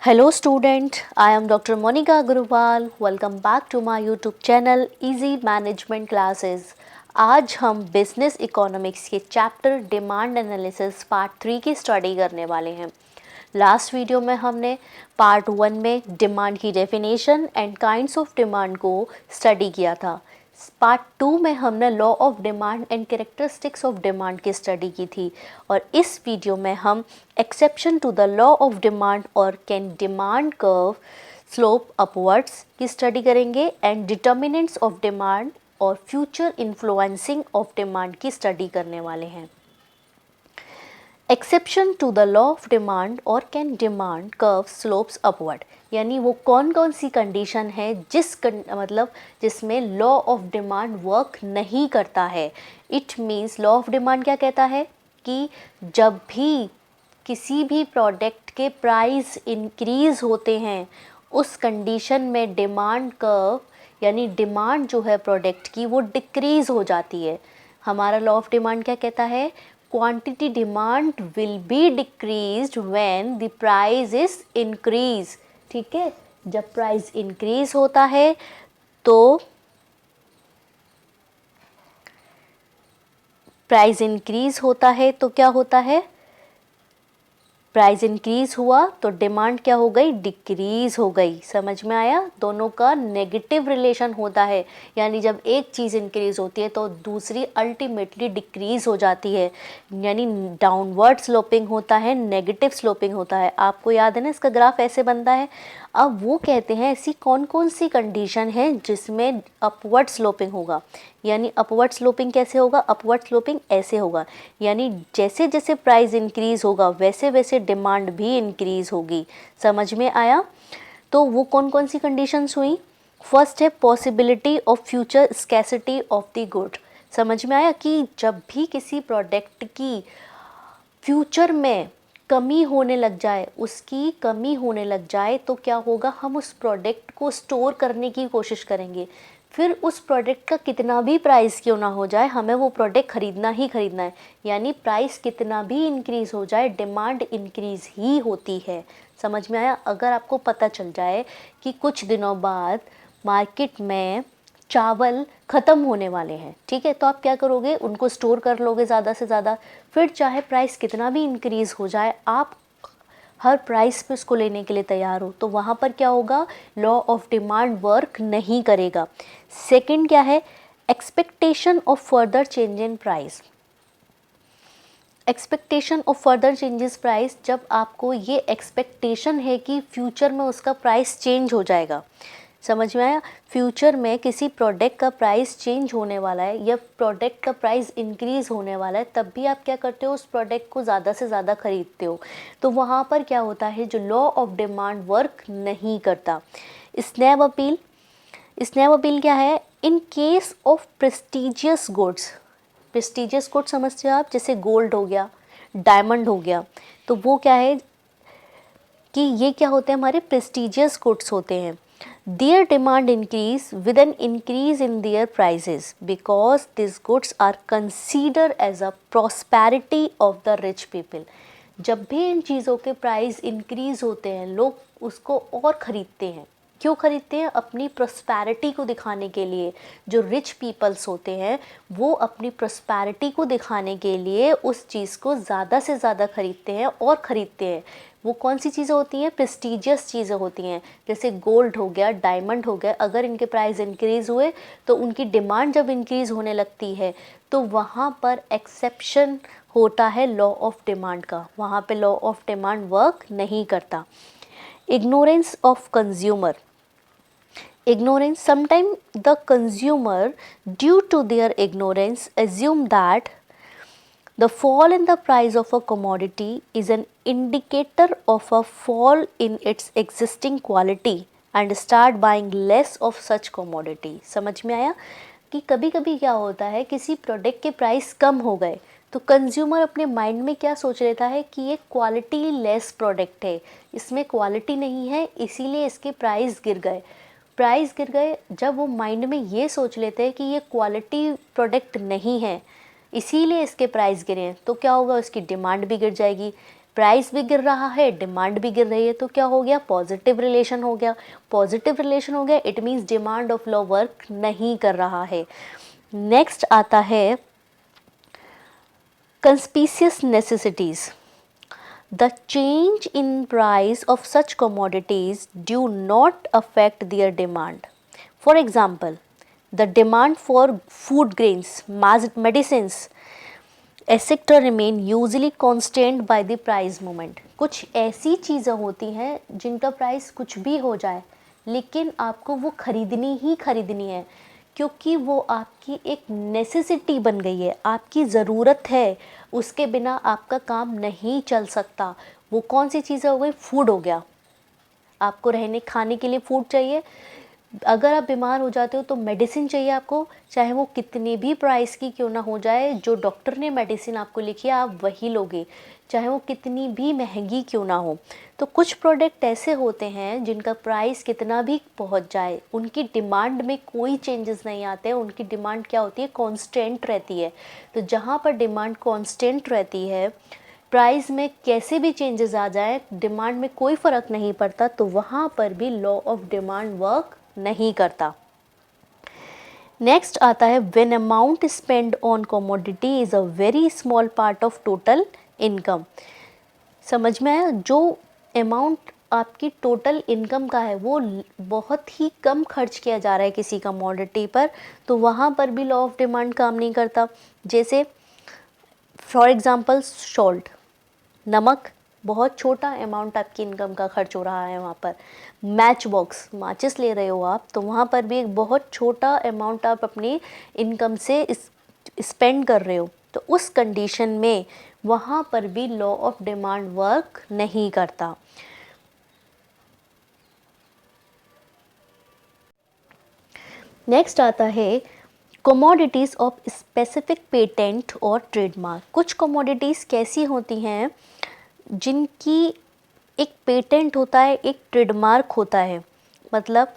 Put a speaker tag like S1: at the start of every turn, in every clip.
S1: Hello student, I am Dr. Monica Agrawal. Welcome back to my YouTube channel Easy Management Classes. आज हम business economics के chapter demand analysis part 3 की study करने वाले हैं। Last video में हमने पार्ट 1 में डिमांड की definition and kinds of demand को स्टडी किया था। पार्ट 2 में हमने law of demand and characteristics of demand की स्टडी की थी और इस वीडियो में हम exception to the law of demand और can demand curve slope upwards की स्टडी करेंगे एंड डिटर्मिनेंट्स ऑफ डिमांड और फ्यूचर इन्फ्लुएंसिंग ऑफ डिमांड की स्टडी करने वाले हैं। Exception to the law of demand और can demand curve slopes upward, यानी वो कौन कौन सी कंडीशन है जिसमें लॉ ऑफ डिमांड वर्क नहीं करता है। It means law of demand क्या कहता है कि जब भी किसी भी प्रोडक्ट के प्राइस इंक्रीज होते हैं उस कंडीशन में डिमांड कर्व यानी डिमांड जो है प्रोडक्ट की वो डिक्रीज़ हो जाती है। हमारा लॉ ऑफ डिमांड क्या कहता है, quantity demand will be decreased when the price is increase. ठीक है, जब प्राइस इंक्रीज होता है तो क्या होता है, प्राइस इंक्रीज हुआ तो डिमांड क्या हो गई, डिक्रीज हो गई। समझ में आया, दोनों का नेगेटिव रिलेशन होता है, यानी जब एक चीज़ इंक्रीज होती है तो दूसरी अल्टीमेटली डिक्रीज हो जाती है, यानी डाउनवर्ड स्लोपिंग होता है, नेगेटिव स्लोपिंग होता है। आपको याद है ना, इसका ग्राफ ऐसे बनता है। अब वो कहते हैं ऐसी कौन कौन सी कंडीशन है जिसमें अपवर्ड स्लोपिंग होगा, यानी अपवर्ड स्लोपिंग कैसे होगा, अपवर्ड स्लोपिंग ऐसे होगा, यानी जैसे जैसे प्राइस इंक्रीज होगा वैसे वैसे डिमांड भी इंक्रीज होगी। समझ में आया। तो वो कौन कौन सी कंडीशंस हुई, फर्स्ट है possibility of future scarcity of the good. समझ में आया कि जब भी किसी प्रोडक्ट की फ्यूचर में कमी होने लग जाए, उसकी कमी होने लग जाए तो क्या होगा, हम उस प्रोडक्ट को स्टोर करने की कोशिश करेंगे। फिर उस प्रोडक्ट का कितना भी प्राइस क्यों ना हो जाए, हमें वो प्रोडक्ट ख़रीदना ही ख़रीदना है, यानी प्राइस कितना भी इंक्रीज़ हो जाए डिमांड इंक्रीज़ ही होती है। समझ में आया। अगर आपको पता चल जाए कि कुछ दिनों बाद मार्केट में चावल ख़त्म होने वाले हैं, ठीक है, तो आप क्या करोगे, उनको स्टोर कर लोगे ज़्यादा से ज़्यादा। फिर चाहे प्राइस कितना भी इंक्रीज़ हो जाए, आप हर प्राइस पे उसको लेने के लिए तैयार हो, तो वहाँ पर क्या होगा, लॉ ऑफ डिमांड वर्क नहीं करेगा। सेकंड क्या है, expectation of further change in price. Expectation of further changes price, जब आपको ये एक्सपेक्टेशन है कि फ्यूचर में उसका प्राइस चेंज हो जाएगा। समझ में आया, फ्यूचर में किसी प्रोडक्ट का प्राइस चेंज होने वाला है या प्रोडक्ट का प्राइस इंक्रीज़ होने वाला है, तब भी आप क्या करते हो, उस प्रोडक्ट को ज़्यादा से ज़्यादा ख़रीदते हो। तो वहाँ पर क्या होता है, जो लॉ ऑफ डिमांड वर्क नहीं करता। स्नैप अपील क्या है, in case of prestigious goods. Prestigious goods समझते हो आप, जैसे गोल्ड हो गया, डायमंड हो गया, तो वो क्या है कि ये क्या होते हैं, हमारे प्रेस्टिजियस गुड्स होते हैं। Their demand increase with an increase in their prices because these goods are considered as a prosperity of the rich people. जब भी इन चीज़ों के प्राइस इंक्रीज़ होते हैं, लोग उसको और ख़रीदते हैं। क्यों ख़रीदते हैं, अपनी प्रॉस्पेरिटी को दिखाने के लिए। जो रिच पीपल्स होते हैं वो अपनी प्रॉस्पेरिटी को दिखाने के लिए उस चीज़ को ज़्यादा से ज़्यादा ख़रीदते हैं और ख़रीदते हैं। वो कौन सी चीज़ें होती हैं, प्रेस्टिजियस चीज़ें होती हैं, जैसे गोल्ड हो गया, डायमंड हो गया। अगर इनके प्राइस इंक्रीज़ हुए तो उनकी डिमांड जब इंक्रीज़ होने लगती है तो वहाँ पर एक्सेप्शन होता है लॉ ऑफ डिमांड का, वहाँ पे लॉ ऑफ डिमांड वर्क नहीं करता। Ignorance of consumer. Ignorance, sometimes the consumer, due to their ignorance, assume that the fall in the price of a commodity is an indicator of a fall in its existing quality and start buying less of such commodity. समझ में आया कि कभी कभी क्या होता है, किसी प्रोडक्ट के प्राइस कम हो गए तो कंज्यूमर अपने माइंड में क्या सोच लेता है कि ये क्वालिटी लेस प्रोडक्ट है, इसमें क्वालिटी नहीं है, इसीलिए इसके प्राइस गिर गए। जब वो माइंड में ये सोच लेते हैं कि ये क्वालिटी प्रोडक्ट नहीं है इसीलिए इसके प्राइस गिरे हैं, तो क्या होगा, उसकी डिमांड भी गिर जाएगी। प्राइस भी गिर रहा है, डिमांड भी गिर रही है, तो क्या हो गया, पॉजिटिव रिलेशन हो गया। पॉजिटिव रिलेशन हो गया, it means demand of law work नहीं कर रहा है। नेक्स्ट आता है कंस्पिशियस necessities. The change in price of such commodities do not affect their demand. For example, the demand for food grains, medicines, etc. remain usually constant by the price movement. कुछ ऐसी चीज़ें होती हैं जिनका प्राइस कुछ भी हो जाए लेकिन आपको वो खरीदनी ही खरीदनी है, क्योंकि वो आपकी एक नेसेसिटी बन गई है, आपकी ज़रूरत है, उसके बिना आपका काम नहीं चल सकता। वो कौन सी चीज़ें हो गई, फूड हो गया, आपको रहने खाने के लिए फूड चाहिए, अगर आप बीमार हो जाते हो तो मेडिसिन चाहिए आपको, चाहे वो कितनी भी प्राइस की क्यों ना हो जाए, जो डॉक्टर ने मेडिसिन आपको लिखी है आप वही लोगे, चाहे वो कितनी भी महंगी क्यों ना हो। तो कुछ प्रोडक्ट ऐसे होते हैं जिनका प्राइस कितना भी पहुंच जाए, उनकी डिमांड में कोई चेंजेस नहीं आते हैं, उनकी डिमांड क्या होती है, कांस्टेंट रहती है। तो जहाँ पर डिमांड कांस्टेंट रहती है, प्राइस में कैसे भी चेंजेस आ जाए, डिमांड में कोई फ़र्क नहीं पड़ता, तो वहाँ पर भी लॉ ऑफ डिमांड वर्क नहीं करता। नेक्स्ट आता है when amount spend on commodity is a very small part of total income. समझ में आया, जो अमाउंट आपकी टोटल इनकम का है वो बहुत ही कम खर्च किया जा रहा है किसी कमोडिटी पर, तो वहाँ पर भी लॉ ऑफ डिमांड काम नहीं करता। जैसे फॉर एग्जांपल सॉल्ट, नमक, बहुत छोटा अमाउंट आपकी इनकम का खर्च हो रहा है वहाँ पर। मैच बॉक्स, माचिस ले रहे हो आप, तो वहाँ पर भी एक बहुत छोटा अमाउंट आप अपनी इनकम से स्पेंड कर रहे हो, तो उस कंडीशन में वहाँ पर भी लॉ ऑफ डिमांड वर्क नहीं करता। नेक्स्ट आता है कमोडिटीज़ ऑफ स्पेसिफिक पेटेंट और ट्रेडमार्क। कुछ कमोडिटीज़ कैसी होती हैं जिनकी एक पेटेंट होता है, एक ट्रेडमार्क होता है, मतलब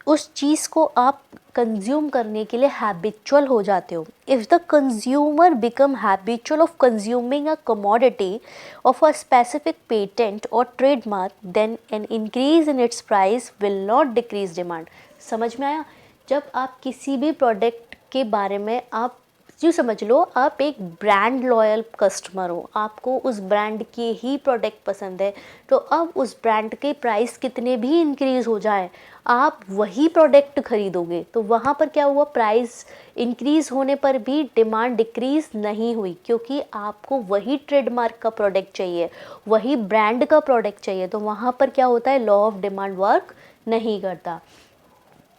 S1: उस चीज़ को आप कंज्यूम करने के लिए हैबिचुअल हो जाते हो। If the consumer become habitual of consuming a commodity of a specific patent और trademark, then an increase in its price will not decrease demand. समझ में आया, जब आप किसी भी प्रोडक्ट के बारे में, आप यूँ समझ लो आप एक ब्रांड लॉयल कस्टमर हो, आपको उस ब्रांड के ही प्रोडक्ट पसंद है, तो अब उस ब्रांड के प्राइस कितने भी इंक्रीज़ हो जाए आप वही प्रोडक्ट खरीदोगे। तो वहाँ पर क्या हुआ, प्राइस इंक्रीज़ होने पर भी डिमांड डिक्रीज़ नहीं हुई, क्योंकि आपको वही ट्रेडमार्क का प्रोडक्ट चाहिए, वही ब्रांड का प्रोडक्ट चाहिए, तो वहाँ पर क्या होता है, लॉ ऑफ डिमांड वर्क नहीं करता।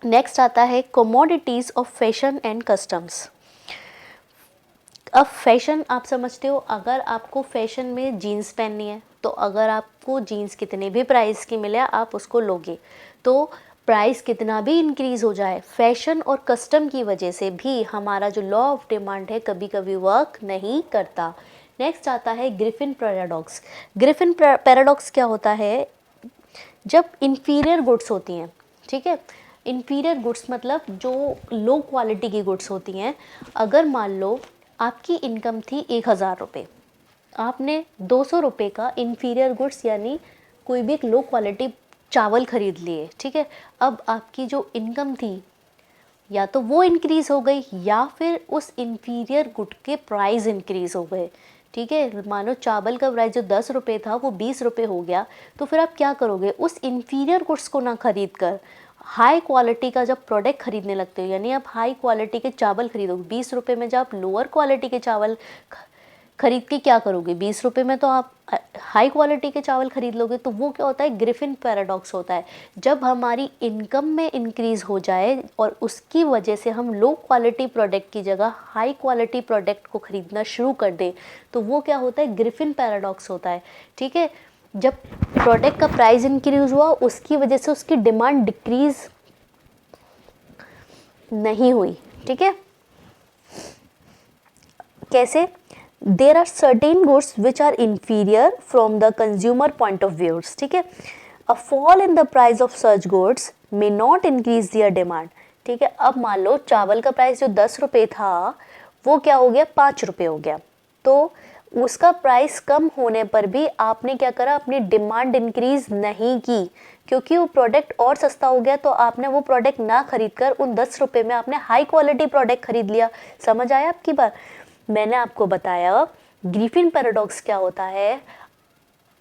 S1: नेक्स्ट आता है commodities of fashion and customs. अब फैशन आप समझते हो, अगर आपको फैशन में जीन्स पहननी है तो अगर आपको जीन्स कितने भी प्राइस की मिले आप उसको लोगे, तो प्राइस कितना भी इंक्रीज़ हो जाए, फैशन और कस्टम की वजह से भी हमारा जो लॉ ऑफ डिमांड है कभी कभी वर्क नहीं करता। नेक्स्ट आता है ग्रिफिन पैराडॉक्स। ग्रिफिन पैराडॉक्स क्या होता है, जब इन्फीरियर गुड्स होती हैं, ठीक है, इन्फीरियर गुड्स मतलब जो लो क्वालिटी की गुड्स होती हैं, अगर मान लो आपकी इनकम थी 1000 रुपये, आपने 200 रुपये का इन्फीरियर गुड्स यानी कोई भी एक लो क्वालिटी चावल खरीद लिए, ठीक है, अब आपकी जो इनकम थी या तो वो इंक्रीज़ हो गई या फिर उस इन्फीरियर गुड के प्राइस इंक्रीज़ हो गए, ठीक है। मानो चावल का प्राइस जो 10 रुपये था वो 20 रुपये हो गया, तो फिर आप क्या करोगे, उस इन्फीरियर गुड्स को ना खरीद कर हाई क्वालिटी का जब प्रोडक्ट खरीदने लगते हो, यानी आप हाई क्वालिटी के चावल खरीदोगे 20 रुपये में, जब आप लोअर क्वालिटी के चावल खरीद के क्या करोगे, 20 रुपये में तो आप हाई क्वालिटी के चावल खरीद लोगे, तो वो क्या होता है, ग्रिफिन पैराडॉक्स होता है। जब हमारी इनकम में इंक्रीज़ हो जाए और उसकी वजह से हम लो क्वालिटी प्रोडक्ट की जगह हाई क्वालिटी प्रोडक्ट को खरीदना शुरू कर दें, तो वो क्या होता है, ग्रिफिन पैराडॉक्स होता है, ठीक है। जब प्रोडक्ट का प्राइस इंक्रीज हुआ उसकी वजह से उसकी डिमांड डिक्रीज नहीं हुई, ठीक है। कैसे, there are certain goods which are inferior from the consumer point of views, ठीक है। A fall in the price of such goods may not increase their demand, ठीक है। अब मान लो चावल का प्राइस जो 10 रुपये था वो क्या हो गया, 5 रुपये हो गया, तो उसका प्राइस कम होने पर भी आपने क्या करा, अपनी डिमांड इंक्रीज नहीं की, क्योंकि वो प्रोडक्ट और सस्ता हो गया तो आपने वो प्रोडक्ट ना खरीद कर उन 10 रुपये में आपने हाई क्वालिटी प्रोडक्ट खरीद लिया। समझ आया आपकी बात? मैंने आपको बताया ग्रिफिन पैराडॉक्स क्या होता है।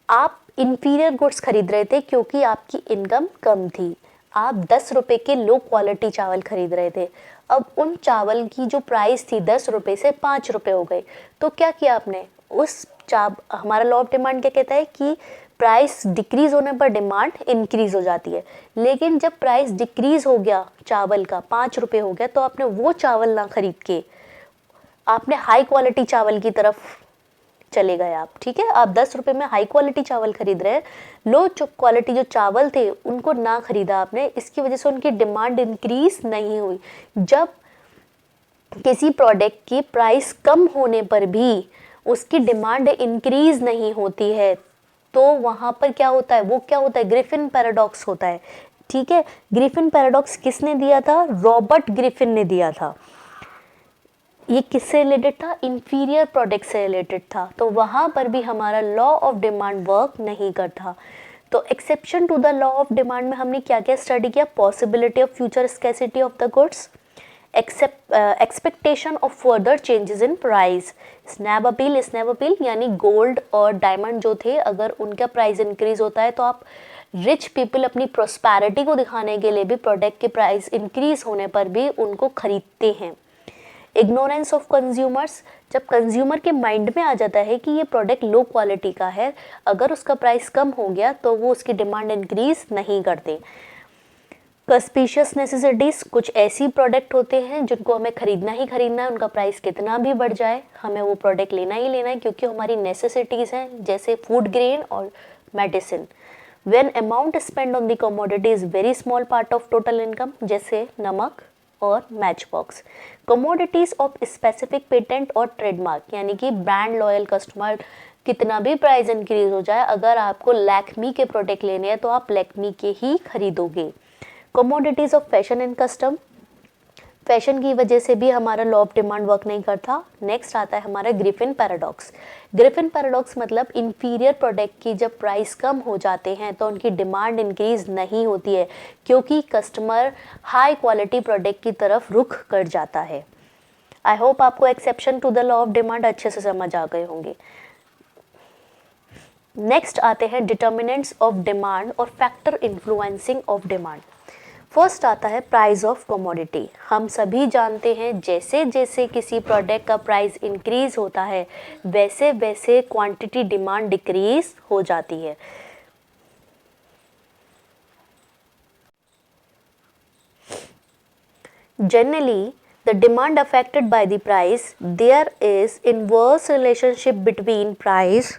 S1: आप इंफीरियर गुड्स खरीद रहे थे क्योंकि आपकी इनकम कम थी, आप 10 रुपये के लो क्वालिटी चावल खरीद रहे थे। अब उन चावल की जो प्राइस थी 10 रुपये से 5 रुपये हो गई, तो क्या किया आपने, उस हमारा लॉ ऑफ डिमांड क्या कहता है कि प्राइस डिक्रीज होने पर डिमांड इंक्रीज हो जाती है। लेकिन जब प्राइस डिक्रीज हो गया चावल का, 5 रुपये हो गया, तो आपने वो चावल ना खरीद के आपने हाई क्वालिटी चावल की तरफ चले गए आप। ठीक है, आप 10 रुपये में हाई क्वालिटी चावल खरीद रहे हैं, लो क्वालिटी जो चावल थे उनको ना खरीदा आपने, इसकी वजह से उनकी डिमांड इंक्रीज नहीं हुई। जब किसी प्रोडक्ट की प्राइस कम होने पर भी उसकी डिमांड इंक्रीज नहीं होती है तो वहाँ पर क्या होता है, वो क्या होता है, ग्रिफिन पैराडॉक्स होता है। ठीक है, ग्रिफिन पैराडॉक्स किसने दिया था, रॉबर्ट ग्रिफिन ने दिया था। ये किससे रिलेटेड था, इंफीरियर प्रोडक्ट से रिलेटेड था, तो वहाँ पर भी हमारा लॉ ऑफ डिमांड वर्क नहीं करता। तो exception to the law of demand में हमने क्या क्या स्टडी किया, possibility of future scarcity of the goods, expectation of further changes in price, snob appeal यानी गोल्ड और डायमंड जो थे अगर उनका प्राइस इंक्रीज होता है तो आप रिच पीपल अपनी प्रोस्पैरिटी को दिखाने के लिए भी प्रोडक्ट के प्राइस इंक्रीज होने पर भी उनको खरीदते हैं। इग्नोरेंस ऑफ कंज्यूमर्स, जब कंज्यूमर के माइंड में आ जाता है कि ये प्रोडक्ट लो क्वालिटी का है, अगर उसका प्राइस कम हो गया तो वो उसकी डिमांड इंक्रीज नहीं करते। सस्पिशियस नेसेसिटीज, कुछ ऐसी प्रोडक्ट होते हैं जिनको हमें खरीदना ही खरीदना है, उनका प्राइस कितना भी बढ़ जाए हमें वो प्रोडक्ट लेना ही लेना है क्योंकि हमारी नेसेसिटीज़ हैं, जैसे फूड ग्रेन और medicine. When amount spend on the commodity is very small part of total income, जैसे नमक और match box. Commodities of specific patent और ट्रेडमार्क, यानी कि ब्रांड लॉयल कस्टमर, कितना भी प्राइस इंक्रीज हो जाए अगर आपको लैक्मी के प्रोडक्ट लेने हैं तो आप लैक्मी के ही खरीदोगे। Commodities of fashion and custom, fashion की वजह से भी हमारा लॉ ऑफ डिमांड वर्क नहीं करता। नेक्स्ट आता है हमारा ग्रिफिन पैराडॉक्स। ग्रिफिन पैराडॉक्स मतलब इंफीरियर प्रोडक्ट की जब प्राइस कम हो जाते हैं तो उनकी डिमांड इंक्रीज नहीं होती है क्योंकि कस्टमर हाई क्वालिटी प्रोडक्ट की तरफ रुख कर जाता है। आई होप आपको exception to the law of demand अच्छे से समझ आ गए होंगे। नेक्स्ट आते हैं डिटर्मिनेंट्स ऑफ डिमांड और factor influencing of demand. First आता है प्राइस ऑफ कमोडिटी। हम सभी जानते हैं जैसे जैसे किसी प्रोडक्ट का प्राइस इंक्रीज होता है वैसे वैसे क्वांटिटी डिमांड डिक्रीज हो जाती है। Generally the demand affected by the price, there is inverse relationship between price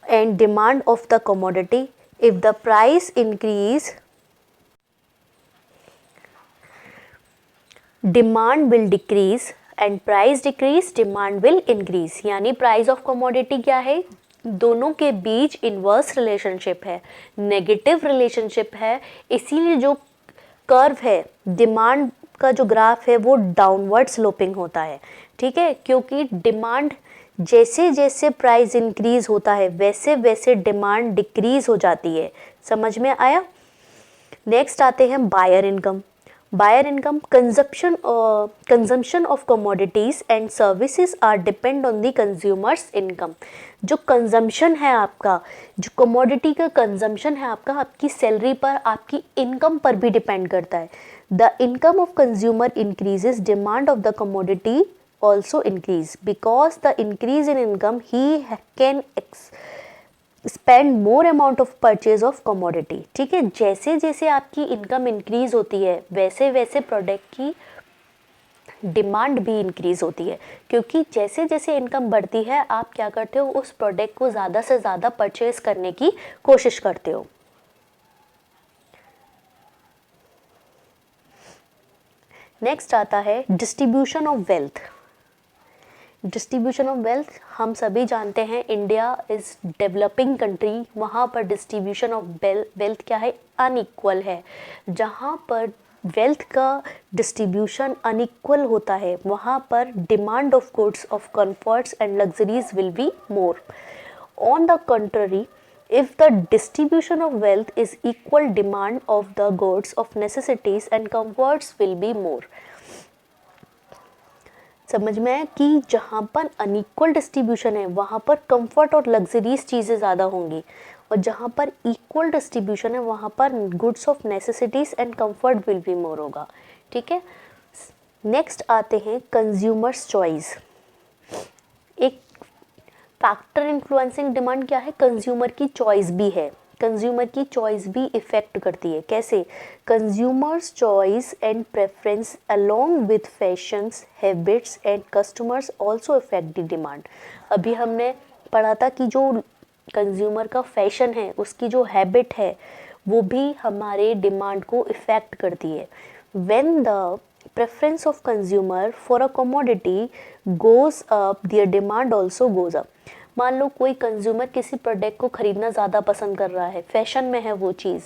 S1: and demand of the commodity. If the price increase, demand will decrease and price decrease, demand will increase। यानी price of commodity क्या है, दोनों के बीच inverse relationship है, negative relationship है। इसीलिए जो curve है डिमांड का जो ग्राफ है वो डाउनवर्ड स्लोपिंग होता है। ठीक है, क्योंकि डिमांड जैसे जैसे प्राइस इंक्रीज होता है वैसे वैसे डिमांड डिक्रीज हो जाती है। समझ में आया? नेक्स्ट आते हैं buyer income. Buyer income, consumption of commodities and services are depend on the consumers income. जो कंजम्पशन है आपका, जो कमोडिटी का कंजम्पशन है आपका, आपकी सैलरी पर, आपकी इनकम पर भी डिपेंड करता है। The income of consumer increases, demand of the commodity also increase, because the increase in income he can spend more amount of purchase of commodity। ठीक है, जैसे जैसे आपकी इनकम इंक्रीज होती है वैसे वैसे प्रोडक्ट की डिमांड भी इंक्रीज होती है, क्योंकि जैसे जैसे इनकम बढ़ती है आप क्या करते हो, उस प्रोडक्ट को ज़्यादा से ज़्यादा परचेज करने की कोशिश करते हो। नेक्स्ट आता है distribution of wealth. Distribution of wealth, हम सभी जानते हैं इंडिया इज़ डेवलपिंग कंट्री, वहाँ पर डिस्ट्रीब्यूशन ऑफ वेल्थ क्या है, अनइक्वल है। जहाँ पर वेल्थ का डिस्ट्रीब्यूशन अनइक्वल होता है, वहाँ पर demand of goods of comforts and luxuries will be more. On the country, if the distribution of wealth is equal, demand of the goods of necessities and comforts will be more. समझ में आया कि जहाँ पर unequal distribution है वहाँ पर comfort और लग्जरीज चीज़ें ज़्यादा होंगी, और जहाँ पर इक्वल डिस्ट्रीब्यूशन है वहाँ पर goods of necessities and comfort will be more होगा. ठीक है. नेक्स्ट आते हैं कंज्यूमर्स चॉइस. एक फैक्टर इन्फ्लुएंसिंग डिमांड क्या है? कंज्यूमर की चॉइस भी है. कंज्यूमर की चॉइस भी इफेक्ट करती है. कैसे? Consumers choice and preference along with fashions, habits and customers also effect the demand. अभी हमने पढ़ा था कि जो कंज्यूमर का फैशन है, उसकी जो हैबिट है, वो भी हमारे डिमांड को इफेक्ट करती है. When the preference of consumer for a commodity goes up, their demand also goes up. मान लो कोई कंज्यूमर किसी प्रोडक्ट को खरीदना ज़्यादा पसंद कर रहा है, फैशन में है वो चीज़,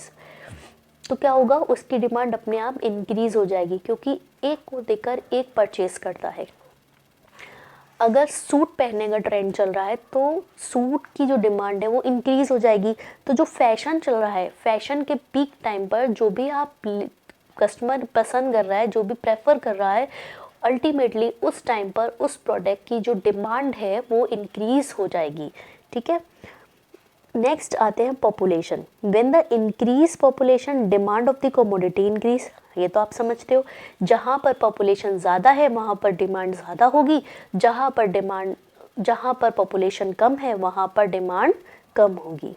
S1: तो क्या होगा? उसकी डिमांड अपने आप इंक्रीज हो जाएगी, क्योंकि एक को देकर एक परचेज करता है. अगर सूट पहनने का ट्रेंड चल रहा है तो सूट की जो डिमांड है वो इंक्रीज हो जाएगी. तो जो फैशन चल रहा है, फैशन के पीक टाइम पर जो भी आप कस्टमर पसंद कर रहा है, जो भी प्रेफर कर रहा है, अल्टीमेटली उस टाइम पर उस प्रोडक्ट की जो डिमांड है वो इंक्रीज हो जाएगी. ठीक है. नेक्स्ट आते हैं population. When the increase population, demand of the commodity increase. ये तो आप समझते हो, जहाँ पर पॉपुलेशन ज़्यादा है वहाँ पर डिमांड ज़्यादा होगी, जहाँ पर पॉपुलेशन कम है वहाँ पर डिमांड कम होगी.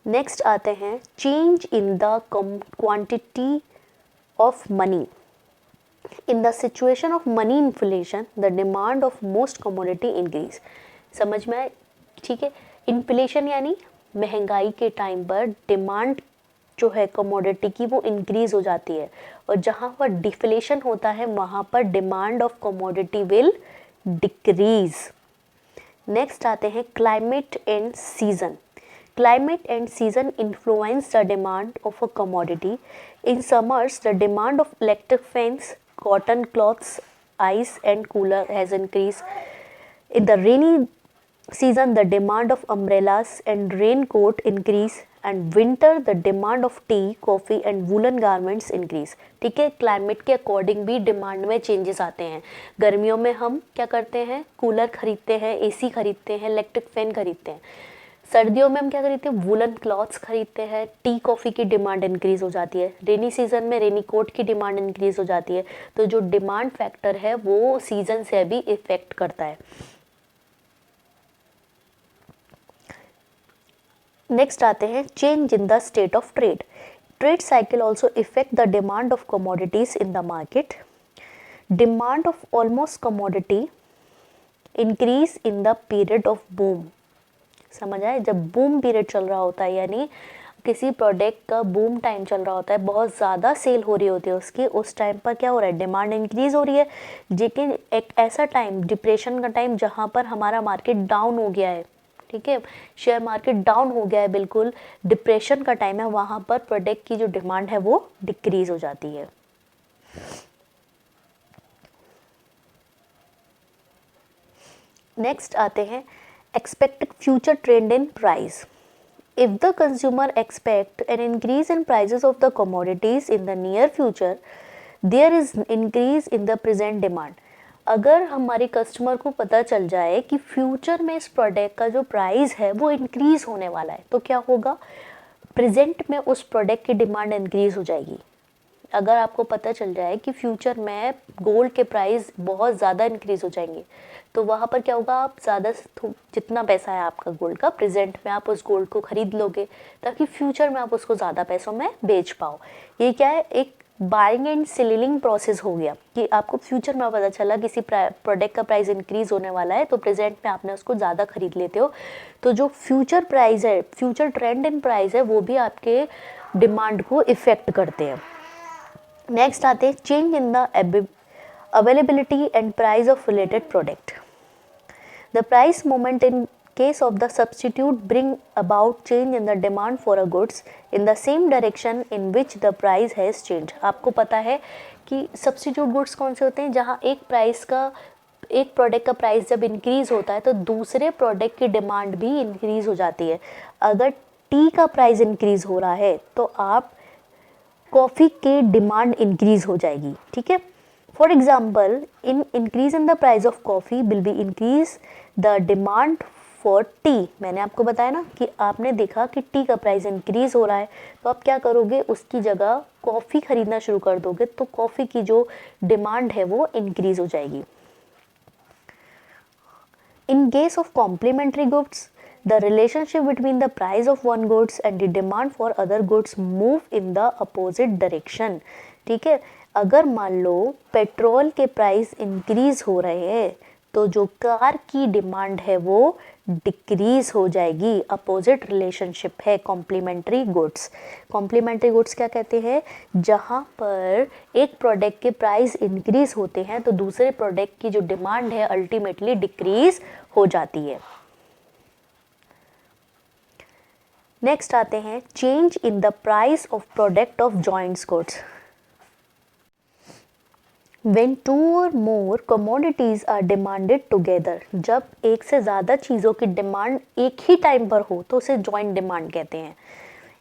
S1: नेक्स्ट आते हैं change in the quantity of money. In the situation of money inflation, the demand of most commodity increase. समझ में आए? ठीक है. इन्फ्लेशन यानी महंगाई के टाइम पर डिमांड जो है कमोडिटी की वो इंक्रीज हो जाती है, और जहाँ पर डिफ्लेशन होता है वहाँ पर demand of commodity will decrease. Next आते हैं climate and season. Climate and season influence the demand of a commodity. In summers, the demand of electric fans, cotton cloths, ice and cooler has increased. In the rainy season, the demand of umbrellas and raincoat increase. And winter, the demand of tea, coffee and woolen garments increase. ठीक है. Climate के according भी demand में changes आते हैं. गर्मियों में हम क्या करते हैं? कूलर खरीदते हैं, AC खरीदते हैं, इलेक्ट्रिक फैन खरीदते हैं. सर्दियों में हम क्या खरीदते हैं? वुलन क्लॉथ्स खरीदते हैं, टी कॉफ़ी की डिमांड इंक्रीज़ हो जाती है. रेनी सीजन में रेनी कोट की डिमांड इंक्रीज़ हो जाती है. तो जो डिमांड फैक्टर है वो सीजन से भी इफेक्ट करता है. नेक्स्ट आते हैं change in the state of trade. Trade cycle also effect the demand of commodities in the market. Demand of almost commodity increase in the period of boom. समझ आए? जब बूम पीरियड चल रहा होता है, यानी किसी प्रोडक्ट का बूम टाइम चल रहा होता है, बहुत ज़्यादा सेल हो रही होती है उसकी, उस टाइम पर क्या हो रहा है? डिमांड इंक्रीज हो रही है. लेकिन एक ऐसा टाइम, डिप्रेशन का टाइम, जहाँ पर हमारा मार्केट डाउन हो गया है, ठीक है, शेयर मार्केट डाउन हो गया है, बिल्कुल डिप्रेशन का टाइम है, वहाँ पर प्रोडक्ट की जो डिमांड है वो डिक्रीज हो जाती है. नेक्स्ट आते हैं expected future trend in price. If the consumer expect an increase in prices of the commodities in the near future, there is increase in the present demand. अगर हमारे कस्टमर को पता चल जाए कि फ्यूचर में इस प्रोडक्ट का जो प्राइस है वो इंक्रीज होने वाला है, तो क्या होगा? प्रेजेंट में उस प्रोडक्ट की डिमांड इंक्रीज हो जाएगी. अगर आपको पता चल जाए कि फ्यूचर में गोल्ड के प्राइस बहुत ज़्यादा इंक्रीज हो जाएंगे, तो वहाँ पर क्या होगा? आप ज़्यादा जितना पैसा है आपका गोल्ड का, प्रेजेंट में आप उस गोल्ड को खरीद लोगे ताकि फ्यूचर में आप उसको ज़्यादा पैसों में बेच पाओ. ये क्या है? एक बाइंग एंड सेलिंग प्रोसेस हो गया कि आपको फ्यूचर में पता चला किसी प्रोडक्ट का प्राइस इंक्रीज होने वाला है, तो प्रेजेंट में आपने उसको ज़्यादा खरीद लेते हो. तो जो फ्यूचर प्राइस है, फ्यूचर ट्रेंड इन प्राइस है, वो भी आपके डिमांड को इफ़ेक्ट करते हैं. नेक्स्ट आते हैं change in the availability and price of related product. The price movement in case of the substitute bring about change in the demand for a goods in the same direction in which the price has changed। आपको पता है कि substitute goods कौन से होते हैं, जहाँ एक प्रोडक्ट का प्राइस जब इंक्रीज होता है तो दूसरे प्रोडक्ट की डिमांड भी इंक्रीज हो जाती है। अगर टी का प्राइस इंक्रीज हो रहा है तो आप कॉफ़ी की डिमांड इंक्रीज हो जाएगी, ठीक है। For example, in increase in the price of coffee will be increase the demand for T. मैंने आपको बताया ना कि आपने देखा कि टी का प्राइस इंक्रीज हो रहा है तो आप क्या करोगे, उसकी जगह कॉफ़ी खरीदना शुरू कर दोगे, तो कॉफ़ी की जो डिमांड है वो इंक्रीज हो जाएगी। In case of complementary goods, the relationship between the price of one goods and the demand for other goods move in the opposite direction। ठीक है, अगर मान लो पेट्रोल के प्राइस इंक्रीज हो रहे हैं तो जो कार की डिमांड है वो डिक्रीज हो जाएगी। अपोजिट रिलेशनशिप है कॉम्प्लीमेंट्री गुड्स। कॉम्प्लीमेंट्री गुड्स क्या कहते हैं, जहाँ पर एक प्रोडक्ट के प्राइस इंक्रीज होते हैं तो दूसरे प्रोडक्ट की जो डिमांड है अल्टीमेटली डिक्रीज हो जाती है। नेक्स्ट आते हैं change in the price of product of joints goods. When two or more commodities are demanded together, जब एक से ज़्यादा चीज़ों की डिमांड एक ही टाइम पर हो तो उसे जॉइंट डिमांड कहते हैं।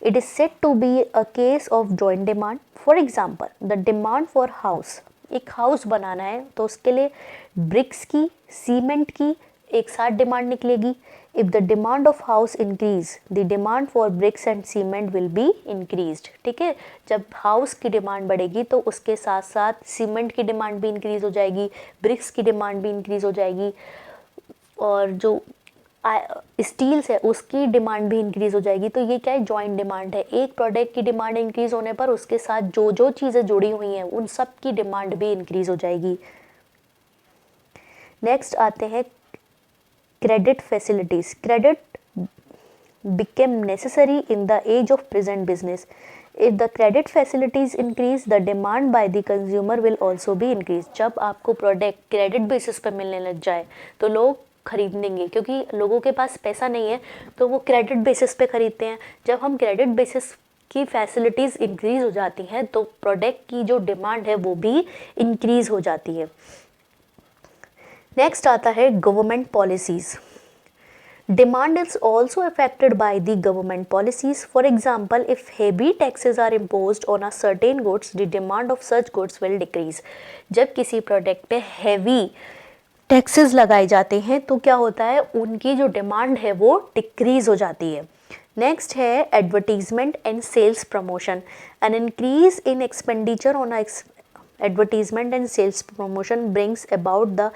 S1: It is said to be a case of joint demand. For example, the demand for house, एक हाउस बनाना है तो उसके लिए ब्रिक्स की, सीमेंट की एक साथ डिमांड निकलेगी। If the demand of house increase, the demand for bricks and cement will be increased. ठीक है, जब हाउस की डिमांड बढ़ेगी तो उसके साथ साथ सीमेंट की डिमांड भी इंक्रीज हो जाएगी, ब्रिक्स की डिमांड भी इंक्रीज हो जाएगी, और जो स्टील्स है उसकी डिमांड भी इंक्रीज हो जाएगी। तो ये क्या है, जॉइंट डिमांड है। एक प्रोडक्ट की डिमांड इंक्रीज होने पर उसके साथ जो जो चीज़ें जुड़ी हुई हैं उन सब की डिमांड भी इंक्रीज हो जाएगी। नेक्स्ट आते हैं credit facilities. Credit became necessary in the age of present business. If the credit facilities increase, the demand by the consumer will also be increased. जब आपको प्रोडक्ट क्रेडिट बेसिस पर मिलने लग जाए तो लोग खरीदेंगे, क्योंकि लोगों के पास पैसा नहीं है तो वो क्रेडिट बेसिस पे खरीदते हैं। जब हम क्रेडिट बेसिस की फैसिलिटीज़ इंक्रीज हो जाती हैं तो प्रोडक्ट की जो डिमांड है वो भी इंक्रीज हो जाती है। नेक्स्ट आता है government policies. Demand is also affected by the government policies. For example, if heavy taxes are imposed on a certain goods, the demand of such goods will decrease. जब किसी प्रोडक्ट पे heavy taxes लगाए जाते हैं तो क्या होता है, उनकी जो डिमांड है वो डिक्रीज हो जाती है। नेक्स्ट है advertisement and sales promotion. An increase in expenditure on advertisement and sales promotion brings about the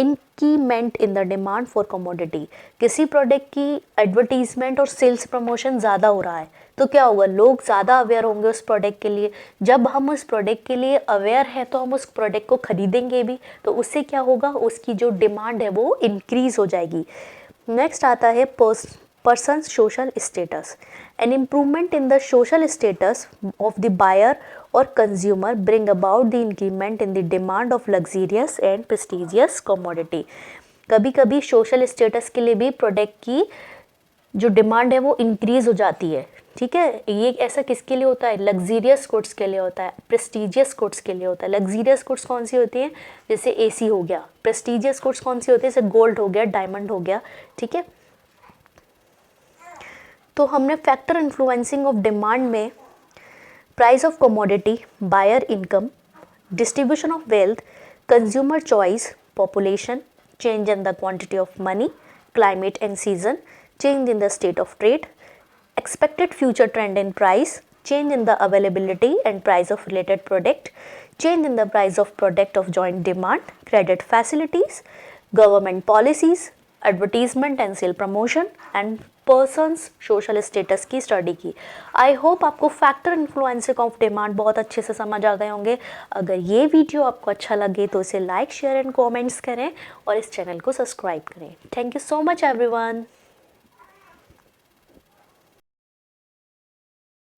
S1: increment in the demand for commodity। किसी प्रोडक्ट की एडवर्टीजमेंट और सेल्स प्रमोशन ज़्यादा हो रहा है तो क्या होगा, लोग ज़्यादा अवेयर होंगे उस प्रोडक्ट के लिए। जब हम उस प्रोडक्ट के लिए अवेयर हैं तो हम उस प्रोडक्ट को खरीदेंगे भी, तो उससे क्या होगा, उसकी जो डिमांड है वो इंक्रीज हो जाएगी। नेक्स्ट आता है person's social status. An improvement in the social status of the buyer or consumer bring about the increment in the demand of luxurious and prestigious commodity। कभी कभी सोशल स्टेटस के लिए भी प्रोडक्ट की जो डिमांड है वो इंक्रीज हो जाती है। ठीक है, ये ऐसा किसके लिए होता है, लग्जीरियस गुड्स के लिए होता है, प्रेस्टीजियस गुड्स के लिए होता है। लग्जीरियस गुड्स कौन सी होती हैं, जैसे एसी हो गया। प्रेस्टीजियस गुड्स कौन सी होती है, जैसे गोल्ड हो गया, डायमंड हो गया। ठीक है, तो हमने फैक्टर इन्फ्लुएंसिंग ऑफ डिमांड में price of commodity, buyer income, distribution of wealth, consumer choice, population, change in the quantity of money, climate and season, change in the state of trade, expected future trend in price, change in the availability and price of related product, change in the price of product of joint demand, credit facilities, government policies, advertisement and sale promotion and persons social status की study की। आई hope आपको factor influencing of demand बहुत अच्छे से समझ आ गए होंगे। अगर ये वीडियो आपको अच्छा लगे तो इसे लाइक, शेयर एंड कमेंट्स करें और इस चैनल को सब्सक्राइब करें। Thank you so much everyone.